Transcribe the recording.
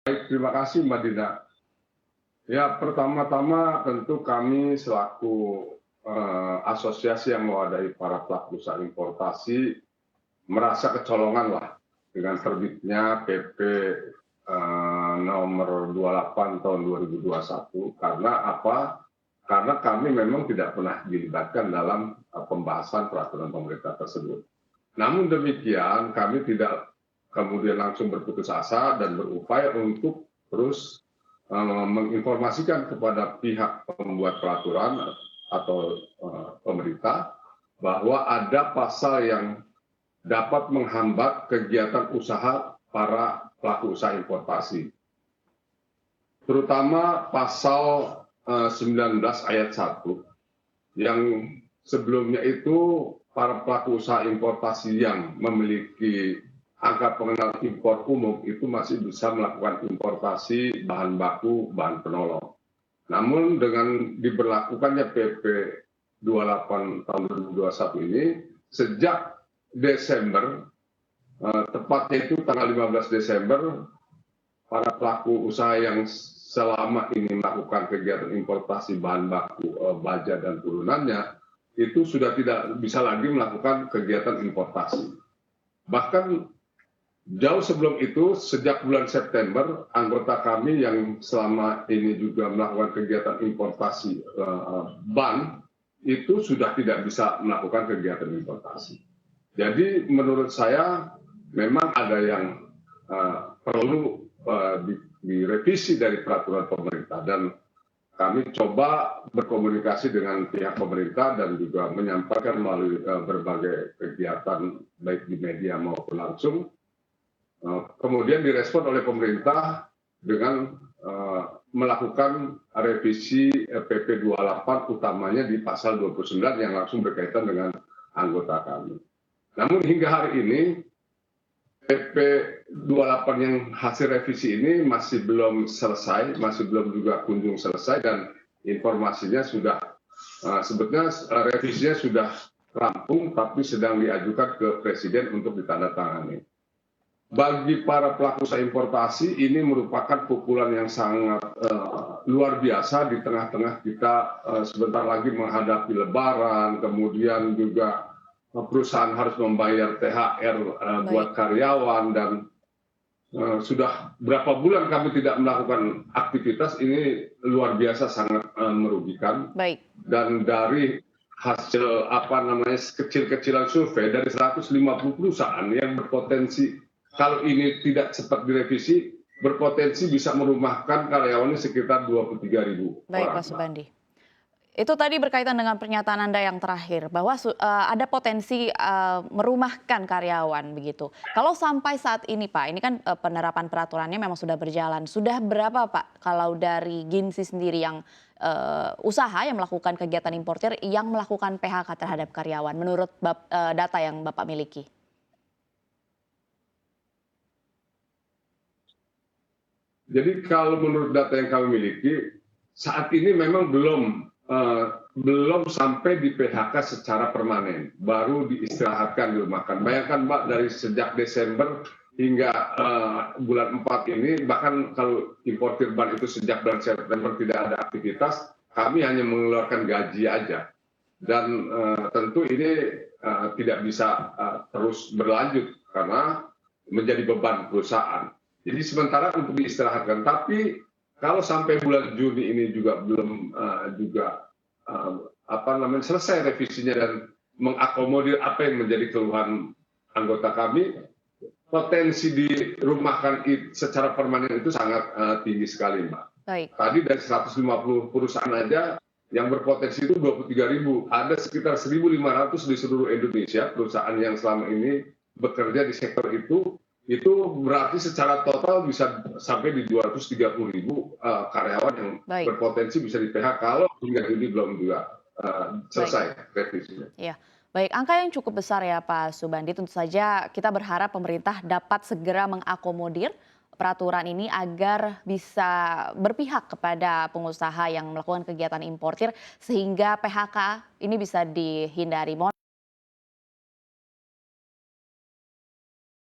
Baik, terima kasih Mbak Dina. Ya, pertama-tama tentu kami selaku asosiasi yang mewadahi para pelaku usaha importasi merasa kecolongan lah dengan terbitnya PP nomor 28 tahun 2021. Karena apa? Karena kami memang tidak pernah dilibatkan dalam pembahasan peraturan pemerintah tersebut. Namun demikian, kami tidak kemudian langsung berputus asa dan berupaya untuk terus menginformasikan kepada pihak pembuat peraturan atau pemerintah bahwa ada pasal yang dapat menghambat kegiatan usaha para pelaku usaha importasi. Terutama pasal 19 ayat 1 yang sebelumnya itu para pelaku usaha importasi yang memiliki angka pengenal impor umum itu masih bisa melakukan importasi bahan baku, bahan penolong. Namun dengan diberlakukannya PP 28 tahun 2021 ini, sejak Desember, tepatnya itu tanggal 15 Desember, para pelaku usaha yang selama ini melakukan kegiatan importasi bahan baku, baja dan turunannya, itu sudah tidak bisa lagi melakukan kegiatan importasi. Bahkan jauh sebelum itu, sejak bulan September, anggota kami yang selama ini juga melakukan kegiatan importasi ban, itu sudah tidak bisa melakukan kegiatan importasi. Jadi menurut saya memang ada yang perlu direvisi dari peraturan pemerintah, dan kami coba berkomunikasi dengan pihak pemerintah dan juga menyampaikan melalui berbagai kegiatan baik di media maupun langsung. Kemudian direspon oleh pemerintah dengan melakukan revisi PP 28 utamanya di pasal 29 yang langsung berkaitan dengan anggota kami. Namun hingga hari ini PP 28 yang hasil revisi ini masih belum selesai, masih belum juga kunjung selesai, dan informasinya sudah sebetulnya revisinya sudah rampung tapi sedang diajukan ke Presiden untuk ditandatangani. Bagi para pelaku usaha importasi ini merupakan pukulan yang sangat luar biasa di tengah-tengah kita sebentar lagi menghadapi Lebaran, kemudian juga perusahaan harus membayar THR buat karyawan, dan sudah berapa bulan kami tidak melakukan aktivitas. Ini luar biasa sangat merugikan. Baik. Dan dari hasil kecil-kecilan survei dari 150 perusahaan yang berpotensi, kalau ini tidak cepat direvisi, berpotensi bisa merumahkan karyawannya sekitar 23.000 orang. Baik, Pak Subandi. Itu tadi berkaitan dengan pernyataan Anda yang terakhir, bahwa ada potensi merumahkan karyawan begitu. Kalau sampai saat ini Pak, ini kan penerapan peraturannya memang sudah berjalan. Sudah berapa Pak kalau dari Ginsi sendiri yang usaha yang melakukan kegiatan importir yang melakukan PHK terhadap karyawan menurut data yang Bapak miliki? Jadi kalau menurut data yang kami miliki, saat ini memang belum sampai di PHK secara permanen, baru diistirahatkan, dirumahkan. Bayangkan Mbak, dari sejak Desember hingga bulan 4 ini, bahkan kalau importir ban itu sejak bulan September tidak ada aktivitas, kami hanya mengeluarkan gaji aja. Dan tentu ini tidak bisa terus berlanjut karena menjadi beban perusahaan. Jadi sementara untuk diistirahatkan, tapi kalau sampai bulan Juni ini juga belum selesai revisinya dan mengakomodir apa yang menjadi keluhan anggota kami, potensi dirumahkan secara permanen itu sangat tinggi sekali, Mbak. Baik. Tadi dari 150 perusahaan aja yang berpotensi itu 23.000, ada sekitar 1.500 di seluruh Indonesia perusahaan yang selama ini bekerja di sektor itu berarti secara total bisa sampai di 230.000 karyawan yang berpotensi bisa di PHK kalau hingga Juni belum juga selesai revisinya. Ya, baik. Angka yang cukup besar ya Pak Subandi. Tentu saja kita berharap pemerintah dapat segera mengakomodir peraturan ini agar bisa berpihak kepada pengusaha yang melakukan kegiatan importir sehingga PHK ini bisa dihindari.